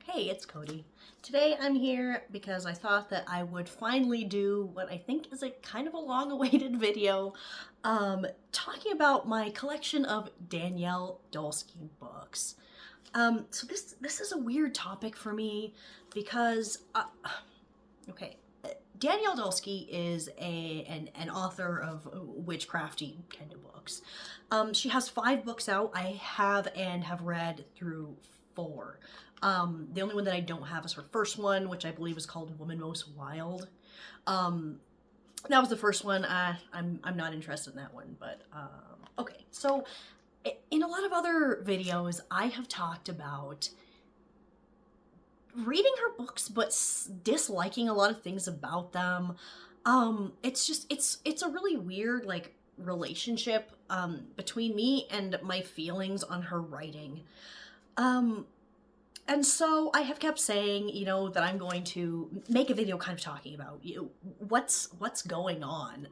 Hey, it's Cody. Today I'm here because I thought that I would finally do what I think is a kind of a long-awaited video, talking about my collection of Daneille Dulsky books. So this is a weird topic for me because, okay, Daneille Dulsky is an author of witchcrafty kind of books. She has 5 books out. I have read through 4. The only one that I don't have is her first one, which I believe is called Woman Most Wild. That was the first one. I'm not interested in that one, but okay. So in a lot of other videos, I have talked about reading her books but disliking a lot of things about them. It's a really weird like relationship between me and my feelings on her writing. And so I have kept saying, you know, that I'm going to make a video kind of talking about, you know, what's going on.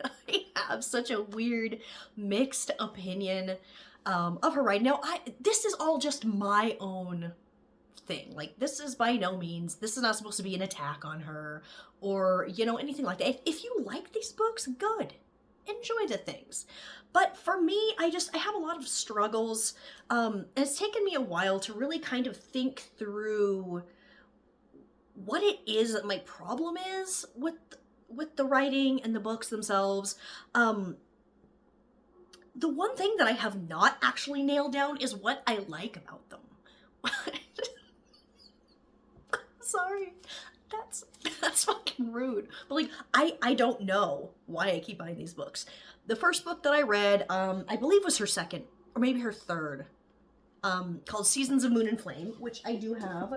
I have such a weird mixed opinion of her writing. Now, this is all just my own thing. Like, this is by no means, this is not supposed to be an attack on her or, you know, anything like that. If you like these books, good. Enjoy the things. But for me, I have a lot of struggles, and it's taken me a while to really kind of think through what it is that my problem is with the writing and the books themselves. The one thing that I have not actually nailed down is what I like about them. Sorry. That's fucking rude. But like, I don't know why I keep buying these books. The first book that I read, I believe was her second, or maybe her third, called Seasons of Moon and Flame, which I do have.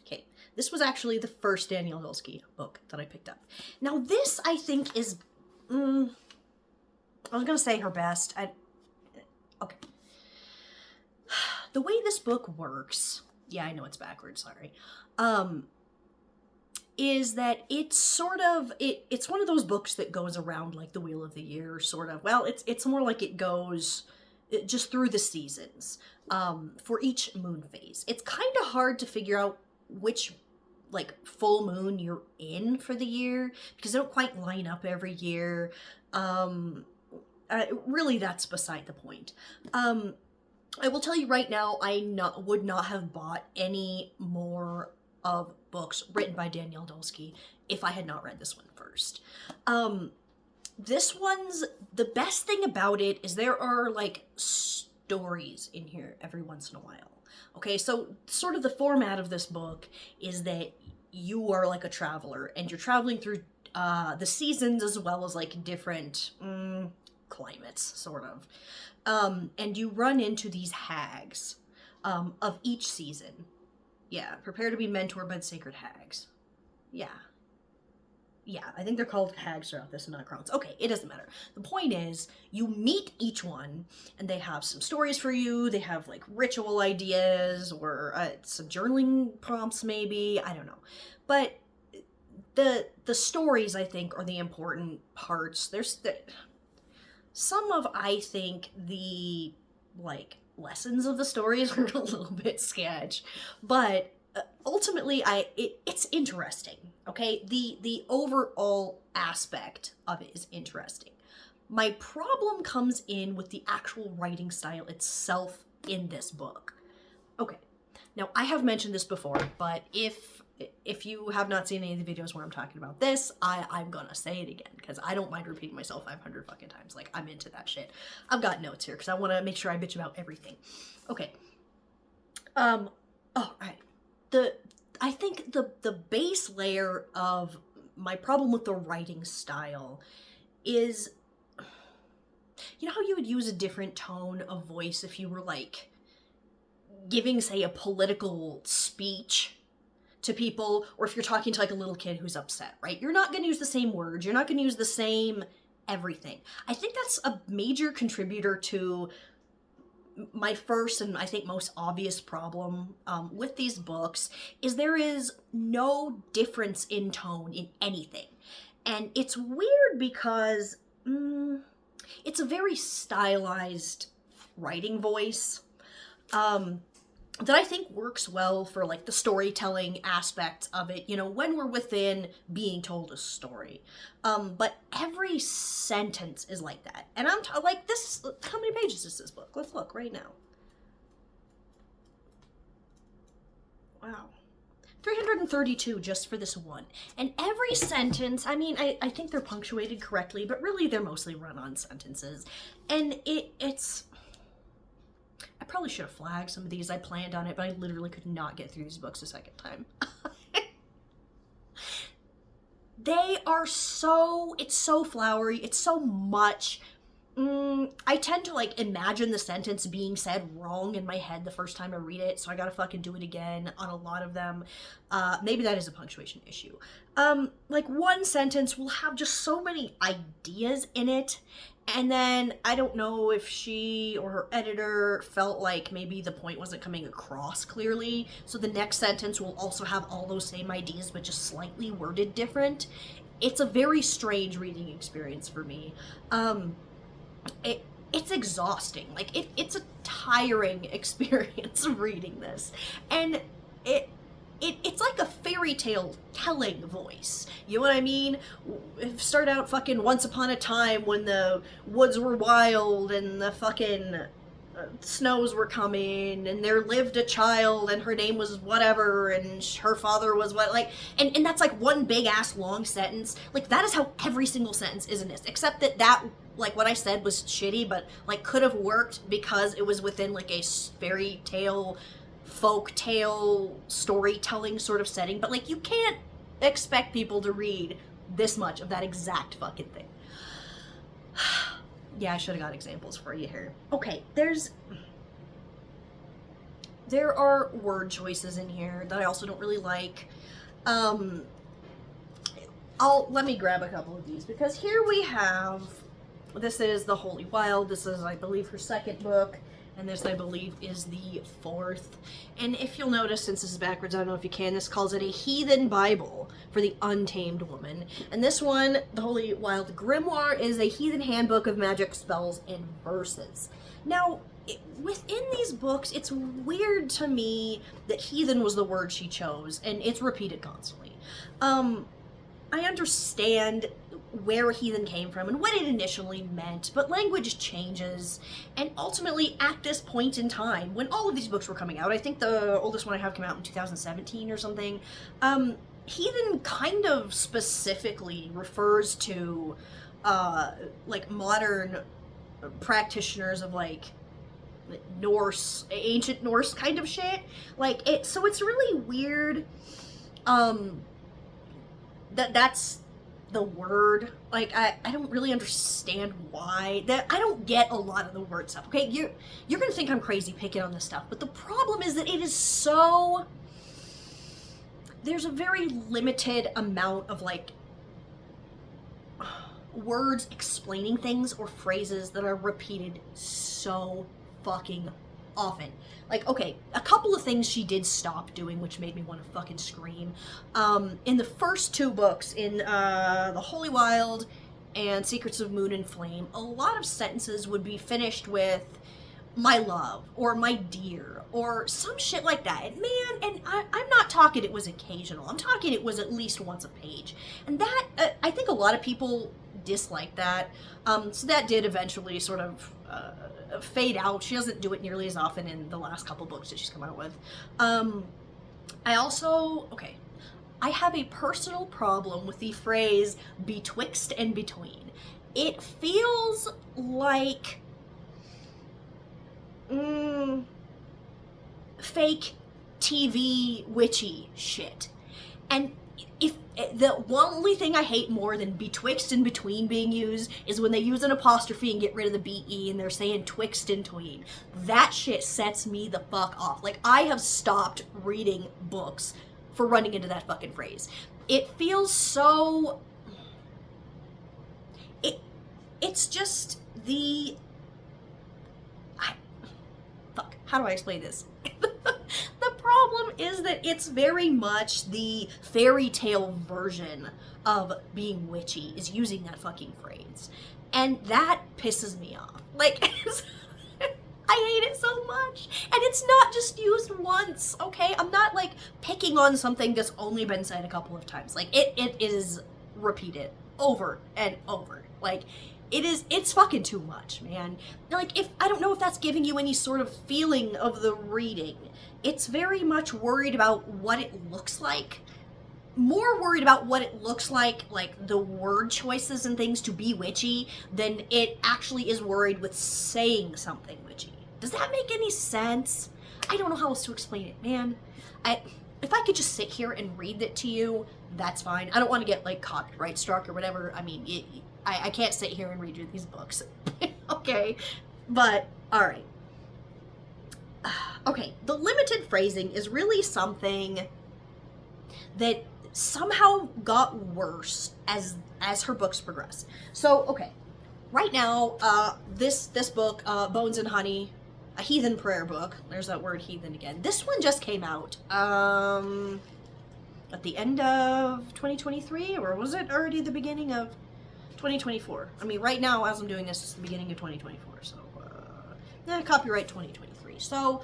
Okay, this was actually the first Daneille Dulsky book that I picked up. Now this, I think, is, I was gonna say her best. Okay. The way this book works, yeah, I know it's backwards, sorry, is that it's sort of, it's one of those books that goes around like the Wheel of the Year, sort of. Well, it's more like it goes just through the seasons for each moon phase. It's kind of hard to figure out which like full moon you're in for the year because they don't quite line up every year. Really, that's beside the point. I will tell you right now, I would not have bought any more of books written by Daneille Dulsky if I had not read this one first. This one's, the best thing about it is there are like stories in here every once in a while. Okay, so sort of the format of this book is that you are like a traveler and you're traveling through the seasons as well as like different climates, sort of. And you run into these hags of each season. Yeah, prepare to be mentored by the sacred hags. Yeah. Yeah, I think they're called hags throughout this and not crowns. Okay, it doesn't matter. The point is, you meet each one, and they have some stories for you. They have, like, ritual ideas, or some journaling prompts, maybe. I don't know. But the stories, I think, are the important parts. There's some of, I think, the, like, lessons of the stories are a little bit sketch, but ultimately, it's interesting, okay? The overall aspect of it is interesting. My problem comes in with the actual writing style itself in this book. Okay, now I have mentioned this before, but if you have not seen any of the videos where I'm talking about this, I'm gonna say it again, because I don't mind repeating myself 500 fucking times. Like, I'm into that shit. I've got notes here, because I want to make sure I bitch about everything. Okay. Oh, alright. I think the base layer of my problem with the writing style is, you know how you would use a different tone of voice if you were, like, giving, say, a political speech to people, or if you're talking to like a little kid who's upset, right? You're not going to use the same words. You're not going to use the same everything. I think that's a major contributor to my first and I think most obvious problem with these books is there is no difference in tone in anything. And it's weird because it's a very stylized writing voice. that I think works well for like the storytelling aspect of it, you know, when we're within being told a story. But every sentence is like that. And I'm like, this, how many pages is this book? Let's look right now. Wow. 332 just for this one. And every sentence, I mean, I think they're punctuated correctly, but really they're mostly run-on sentences. And it's... I probably should have flagged some of these. I planned on it, but I literally could not get through these books a second time. They are so... It's so flowery. It's so much... I tend to, like, imagine the sentence being said wrong in my head the first time I read it, so I gotta fucking do it again on a lot of them. Maybe that is a punctuation issue. Like, one sentence will have just so many ideas in it, and then I don't know if she or her editor felt like maybe the point wasn't coming across clearly, so the next sentence will also have all those same ideas, but just slightly worded different. It's a very strange reading experience for me. It's exhausting. Like, it's a tiring experience reading this. And it's like a fairy tale telling voice. You know what I mean? Start out fucking once upon a time when the woods were wild and the fucking snows were coming and there lived a child and her name was whatever and her father was what, like, and that's like one big ass long sentence. Like, that is how every single sentence is in this, except that like what I said was shitty, but like could have worked because it was within like a fairy tale, folk tale, storytelling sort of setting. But like, you can't expect people to read this much of that exact fucking thing. Yeah, I should have got examples for you here. Okay, there are word choices in here that I also don't really like. Let me grab a couple of these, because here we have, this is The Holy Wild. This is, I believe, her second book, and this, I believe, is the fourth. And if you'll notice, since this is backwards, I don't know if you can, this calls it a heathen Bible for the untamed woman. And this one, The Holy Wild Grimoire, is a heathen handbook of magic spells and verses. Now, within these books, it's weird to me that heathen was the word she chose, and it's repeated constantly. I understand where heathen came from and what it initially meant, but language changes, and ultimately at this point in time, when all of these books were coming out, I think the oldest one I have came out in 2017 or something, heathen kind of specifically refers to, like, modern practitioners of, like, Norse, ancient Norse kind of shit. Like, so it's really weird, that's the word. Like, I don't really understand why. That I don't get a lot of the word stuff. Okay, you're gonna think I'm crazy picking on this stuff, but the problem is that it is so... There's a very limited amount of, like, words explaining things or phrases that are repeated so fucking often. Like, okay, a couple of things she did stop doing, which made me want to fucking scream. In the first two books, in The Holy Wild and Secrets of Moon and Flame, a lot of sentences would be finished with "my love" or "my dear" or some shit like that. And man, and I'm not talking it was occasional. I'm talking it was at least once a page. And that, I think a lot of people dislike that. So that did eventually sort of fade out. She doesn't do it nearly as often in the last couple books that she's come out with. I also, okay, I have a personal problem with the phrase betwixt and between. It feels like fake TV witchy shit. And if the only thing I hate more than betwixt and between being used is when they use an apostrophe and get rid of the BE and they're saying twixt and tween. That shit sets me the fuck off. Like, I have stopped reading books for running into that fucking phrase. It feels so... It's just the... Fuck, how do I explain this? The problem is that it's very much the fairy tale version of being witchy, is using that fucking phrase. And that pisses me off. Like, I hate it so much. And it's not just used once, okay? I'm not, like, picking on something that's only been said a couple of times. Like, it is repeated over and over. Like, it's fucking too much, man. Like, I don't know if that's giving you any sort of feeling of the reading. It's very much worried about what it looks like. More worried about what it looks like the word choices and things to be witchy, than it actually is worried with saying something witchy. Does that make any sense? I don't know how else to explain it, man. If I could just sit here and read it to you, that's fine. I don't want to get, like, copyright struck or whatever. I mean, I can't sit here and read you these books. Okay, but, alright. Okay, the limited phrasing is really something that somehow got worse as her books progress. So, okay, right now, this book, Bones and Honey, a heathen prayer book, there's that word heathen again, this one just came out, at the end of 2023, or was it already the beginning of 2024? I mean, right now, as I'm doing this, it's the beginning of 2024, so, copyright 2023, so,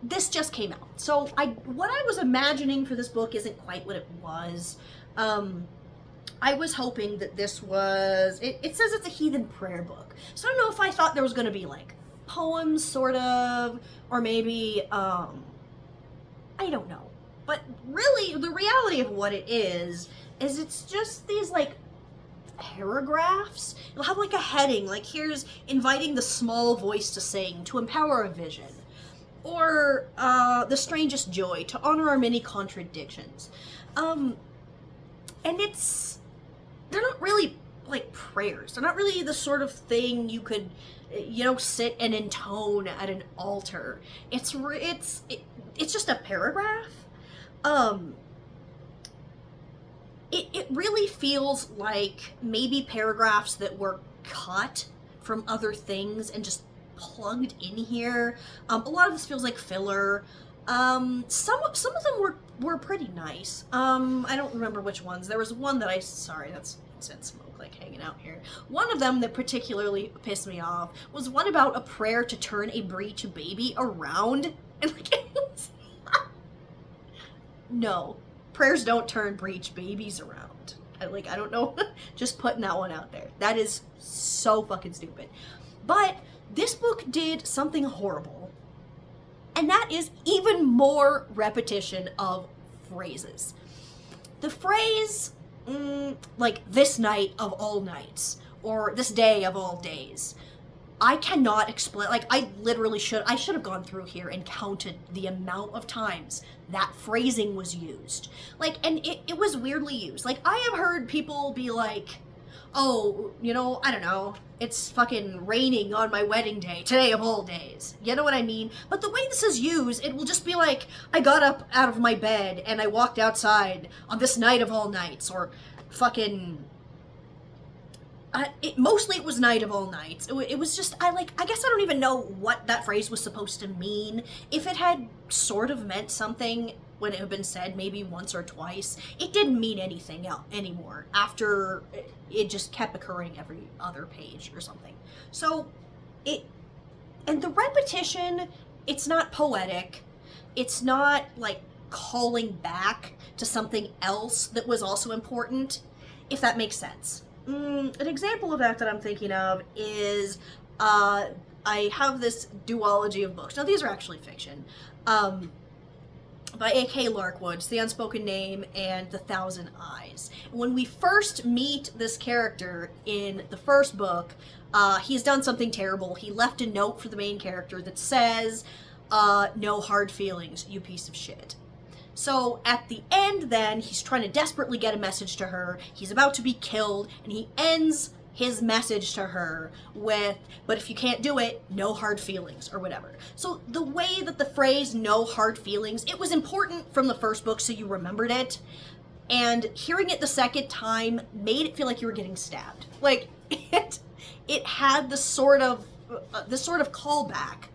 this just came out. So what I was imagining for this book isn't quite what it was. I was hoping that this was, it says it's a heathen prayer book. So I don't know if I thought there was going to be, like, poems, sort of, or maybe, I don't know. But really, the reality of what it is it's just these, like, paragraphs. It'll have, like, a heading, like, here's inviting the small voice to sing, to empower a vision. Or, the strangest joy, to honor our many contradictions. And they're not really, like, prayers. They're not really the sort of thing you could, sit and intone at an altar. It's just a paragraph. It really feels like maybe paragraphs that were cut from other things and just plugged in here. A lot of this feels like filler. Some of them were pretty nice. I don't remember which ones. There was one that sorry, that's incense smoke, like, hanging out here. One of them that particularly pissed me off was one about a prayer to turn a breech baby around. And, like, it was... No. Prayers don't turn breech babies around. I don't know. Just putting that one out there. That is so fucking stupid. But this book did something horrible, and that is even more repetition of phrases. The phrase, like, this night of all nights, or this day of all days, I cannot explain, like, I should have gone through here and counted the amount of times that phrasing was used. Like, and it was weirdly used. Like, I have heard people be like, oh, I don't know, it's fucking raining on my wedding day, today of all days. You know what I mean? But the way this is used, it will just be like, I got up out of my bed and I walked outside on this night of all nights, or fucking... mostly it was night of all nights. It was just, I guess I don't even know what that phrase was supposed to mean. If it had sort of meant something when it had been said maybe once or twice, it didn't mean anything anymore after it just kept occurring every other page or something. So, and the repetition, it's not poetic. It's not, like, calling back to something else that was also important, if that makes sense. An example of that I'm thinking of is, I have this duology of books. Now, these are actually fiction. By A.K. Larkwood, The Unspoken Name, and The Thousand Eyes. When we first meet this character in the first book, he's done something terrible. He left a note for the main character that says, no hard feelings, you piece of shit. So at the end then, he's trying to desperately get a message to her. He's about to be killed, and he ends his message to her with, but if you can't do it, no hard feelings, or whatever. So the way that the phrase no hard feelings, it was important from the first book, so you remembered it, and hearing it the second time made it feel like you were getting stabbed. Like, it had this sort of callback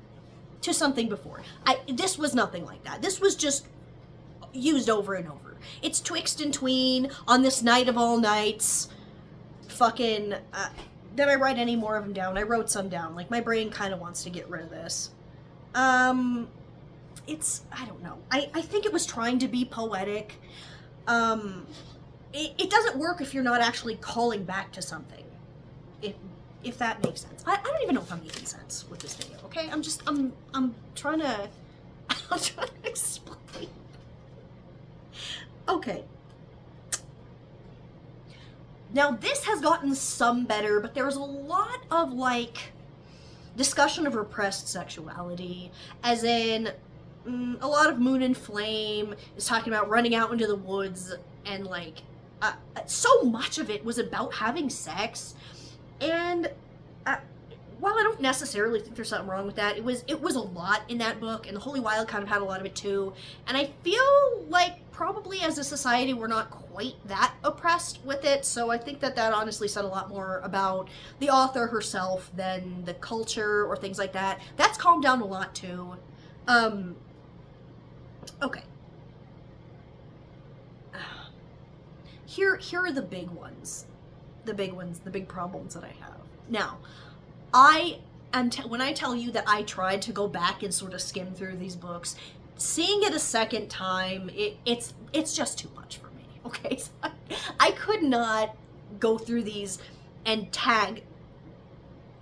to something before. This was nothing like that. This was just used over and over. It's twixt and tween, on this night of all nights. Fucking, did I write any more of them down? I wrote some down. Like, my brain kind of wants to get rid of this. I don't know. I think it was trying to be poetic. It doesn't work if you're not actually calling back to something. If that makes sense. I don't even know if I'm making sense with this video, okay? I'm trying to I'm trying to explain. Okay. Now this has gotten some better, but there's a lot of like discussion of repressed sexuality, as in a lot of Moon and Flame is talking about running out into the woods, and like so much of it was about having sex. And while I don't necessarily think there's something wrong with that, it was a lot in that book, and The Holy Wild kind of had a lot of it too. And I feel like probably as a society we're not quite that oppressed with it, so I think that honestly said a lot more about the author herself than the culture or things like that. That's calmed down a lot too. Okay. Here are the big ones. The big problems that I have. Now, when I tell you that I tried to go back and sort of skim through these books, seeing it a second time, it's just too much for me, okay? So I could not go through these and tag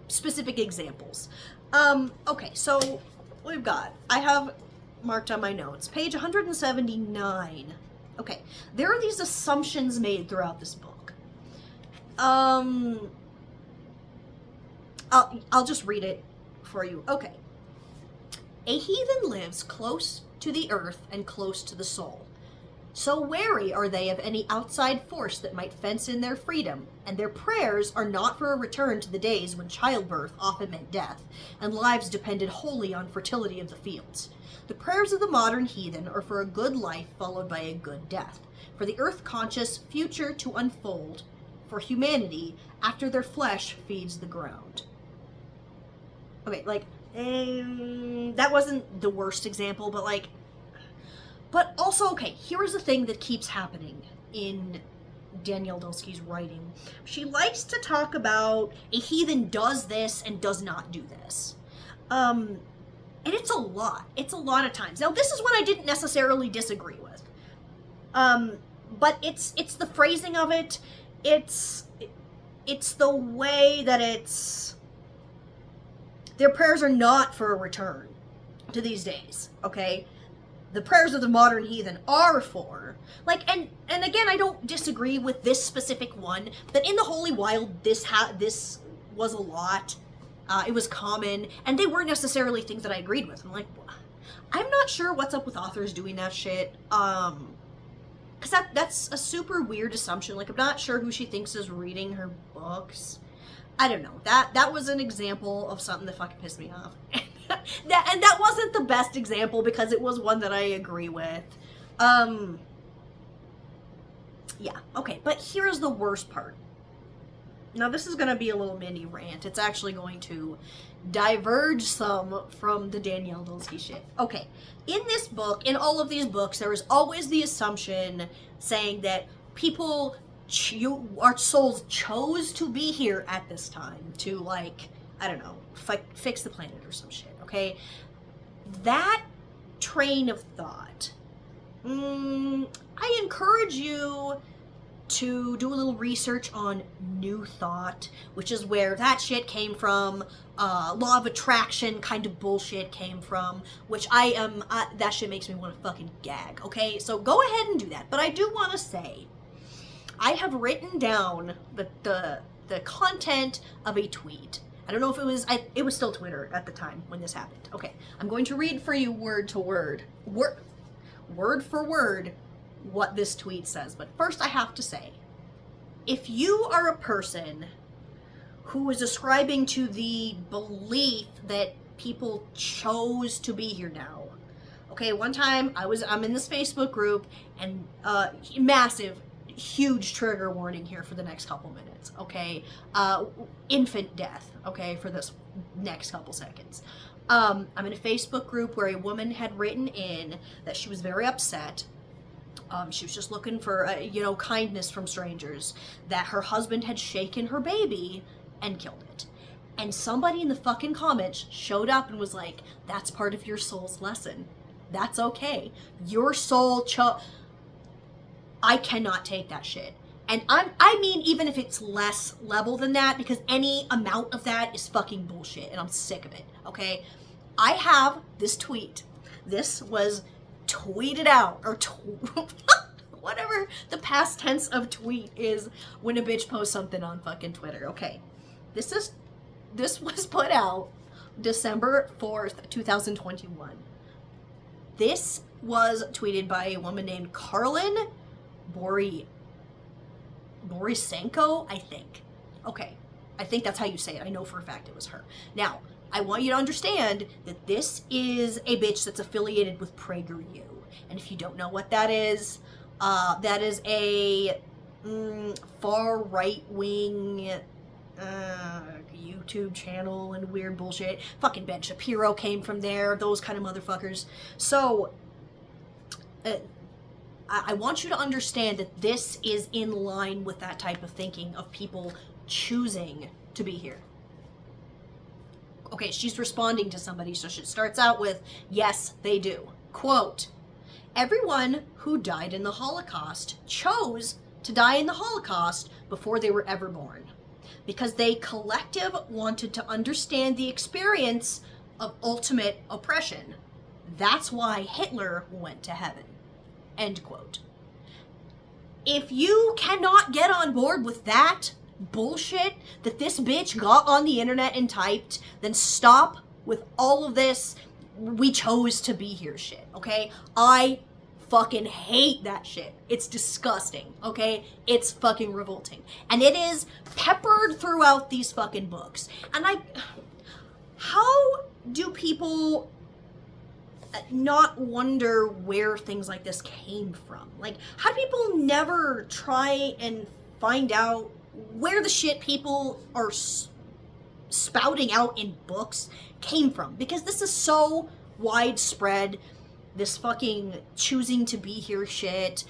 specific examples. Okay, so I have marked on my notes, page 179. Okay, there are these assumptions made throughout this book. I'll just read it for you. Okay. A heathen lives close to the earth and close to the soul. So wary are they of any outside force that might fence in their freedom, and their prayers are not for a return to the days when childbirth often meant death, and lives depended wholly on fertility of the fields. The prayers of the modern heathen are for a good life followed by a good death, for the earth-conscious future to unfold, for humanity after their flesh feeds the ground. Okay, like, that wasn't the worst example, but also, okay, here's the thing that keeps happening in Daneille Dulsky's writing. She likes to talk about a heathen does this and does not do this. And it's a lot. It's a lot of times. Now, this is one I didn't necessarily disagree with. But it's the phrasing of it. It's the way that their prayers are not for a return to these days, okay? The prayers of the modern heathen are for, and again, I don't disagree with this specific one, but in the Holy Wild, this was a lot. It was common, and they weren't necessarily things that I agreed with. I'm like, I'm not sure what's up with authors doing that shit, because that's a super weird assumption. Like, I'm not sure who she thinks is reading her books. I don't know. That was an example of something that fucking pissed me off. And that wasn't the best example because it was one that I agree with. Yeah, okay, but here's the worst part. Now, this is going to be a little mini rant. It's actually going to diverge some from the Daneille Dulsky shit. Okay, in this book, in all of these books, there is always the assumption saying that our souls chose to be here at this time to, I don't know, fix the planet or some shit, okay? That train of thought, I encourage you to do a little research on New Thought, which is where that shit came from, law of attraction kind of bullshit came from, which that shit makes me want to fucking gag, okay? So go ahead and do that. But I do want to say, I have written down the content of a tweet. I don't know if it was still Twitter at the time when this happened. Okay, I'm going to read for you word for word, what this tweet says. But first I have to say, if you are a person who is ascribing to the belief that people chose to be here now, okay, one time I'm in this Facebook group, and massive, huge trigger warning here for the next couple minutes, okay? Infant death, okay, for this next couple seconds. I'm in a Facebook group where a woman had written in that she was very upset. She was just looking for, kindness from strangers, that her husband had shaken her baby and killed it. And somebody in the fucking comments showed up and was like, that's part of your soul's lesson. That's okay. Your soul I cannot take that shit. And I mean, even if it's less level than that, because any amount of that is fucking bullshit, and I'm sick of it, okay? I have this tweet. This was tweeted out, or whatever the past tense of tweet is when a bitch posts something on fucking Twitter, okay? This was put out December 4th, 2021. This was tweeted by a woman named Carlin Borisenko, I think. Okay, I think that's how you say it. I know for a fact it was her. Now, I want you to understand that this is a bitch that's affiliated with PragerU. And if you don't know what that is a far right-wing YouTube channel and weird bullshit. Fucking Ben Shapiro came from there, those kind of motherfuckers. So, I want you to understand that this is in line with that type of thinking of people choosing to be here. Okay, she's responding to somebody, so she starts out with, yes, they do. Quote, everyone who died in the Holocaust chose to die in the Holocaust before they were ever born, because they collective wanted to understand the experience of ultimate oppression. That's why Hitler went to heaven. End quote. If you cannot get on board with that bullshit that this bitch got on the internet and typed, then stop with all of this we chose to be here shit, okay? I fucking hate that shit. It's disgusting, okay? It's fucking revolting. And it is peppered throughout these fucking books. And how do people not wonder where things like this came from? Like, how do people never try and find out where the shit people are spouting out in books came from? Because this is so widespread, this fucking choosing to be here shit.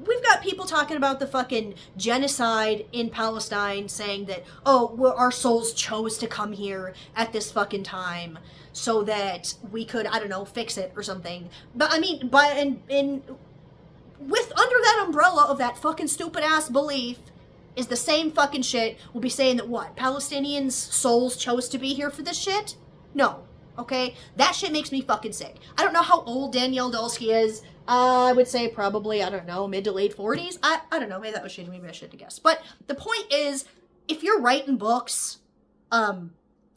We've got people talking about the fucking genocide in Palestine, saying that, oh, well, our souls chose to come here at this fucking time so that we could, I don't know, fix it or something. But I mean, with under that umbrella of that fucking stupid ass belief is the same fucking shit we'll be saying that what? Palestinians' souls chose to be here for this shit? No. Okay? That shit makes me fucking sick. I don't know how old Daneille Dulsky is. I would say probably, I don't know, mid to late 40s. I don't know, maybe that was shitty, maybe I shouldn't have guessed. But the point is, if you're writing books,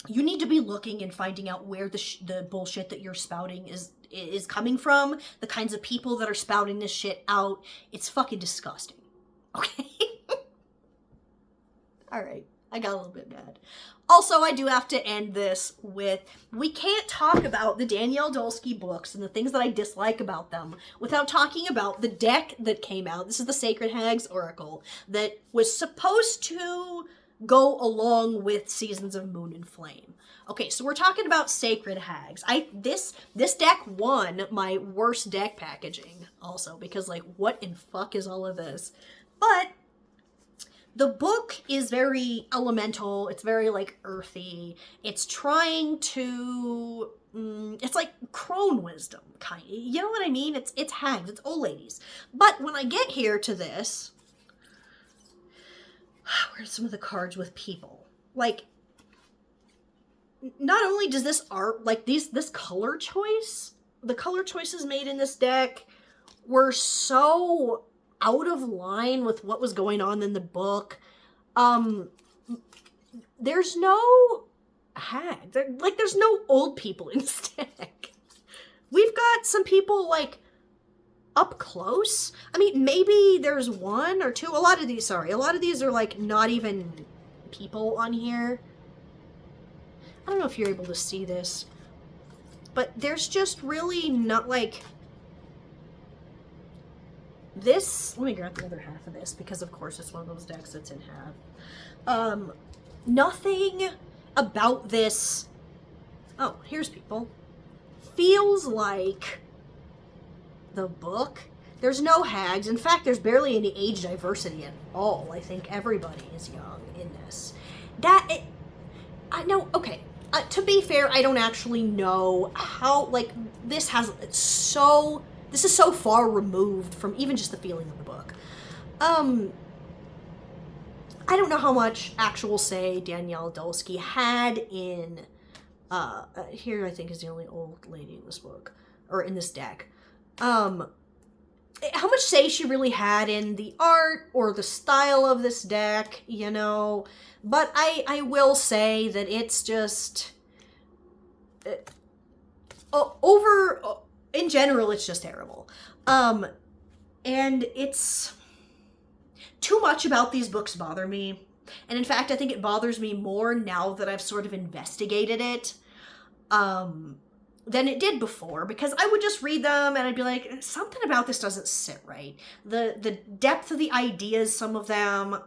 you need to be looking and finding out where the bullshit that you're spouting is coming from, the kinds of people that are spouting this shit out. It's fucking disgusting. Okay? Alright, I got a little bit mad. Also, I do have to end this with, we can't talk about the Daneille Dulsky books and the things that I dislike about them without talking about the deck that came out. This is the Sacred Hags Oracle that was supposed to go along with Seasons of Moon and Flame. Okay, so we're talking about Sacred Hags. This deck won my worst deck packaging also, because like, what in fuck is all of this? But the book is very elemental. It's very, like, earthy. It's trying to, it's like crone wisdom, kind of. You know what I mean? It's hags. It's old ladies. But when I get here to this, where's some of the cards with people? Like, not only does this art, like, this color choice, the color choices made in this deck were so out of line with what was going on in the book. There's no hag. There's no old people in this deck. We've got some people, like, up close. I mean, maybe there's one or two. A lot of these are, like, not even people on here. I don't know if you're able to see this, but there's just really not, like, this. Let me grab the other half of this, because of course it's one of those decks that's in half. Nothing about this, oh, here's people, feels like the book. There's no hags. In fact, there's barely any age diversity at all. I think everybody is young in this. I know, okay, to be fair, I don't actually know how, like, this is so far removed from even just the feeling of the book. I don't know how much actual say Daneille Dulsky had in, here I think is the only old lady in this book, or in this deck. How much say she really had in the art or the style of this deck, you know, but I will say that it's just, in general, it's just terrible. And it's, too much about these books bother me. And in fact, I think it bothers me more now that I've sort of investigated it, than it did before, because I would just read them and I'd be like, something about this doesn't sit right. The depth of the ideas, some of them,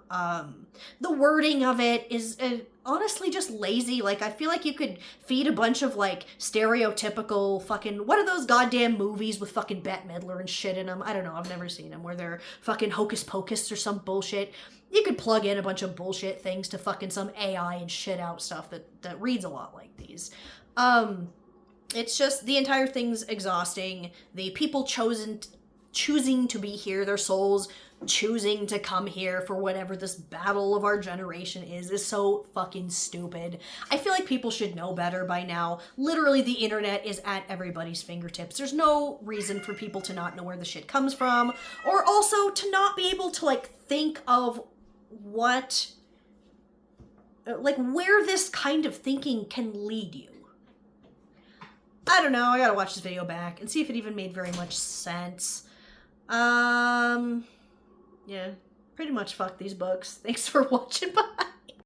the wording of it is honestly just lazy. Like, I feel like you could feed a bunch of, like, stereotypical fucking, what are those goddamn movies with fucking Bette Midler and shit in them? I don't know, I've never seen them, where they're fucking hocus pocus or some bullshit. You could plug in a bunch of bullshit things to fucking some AI and shit out stuff that reads a lot like these. It's just, the entire thing's exhausting. The people choosing to be here, their souls choosing to come here for whatever this battle of our generation is so fucking stupid. I feel like people should know better by now. Literally, the internet is at everybody's fingertips. There's no reason for people to not know where the shit comes from, or also to not be able to, like, think of what, like, where this kind of thinking can lead you. I don't know, I gotta watch this video back and see if it even made very much sense. Yeah, pretty much fuck these books. Thanks for watching, bye!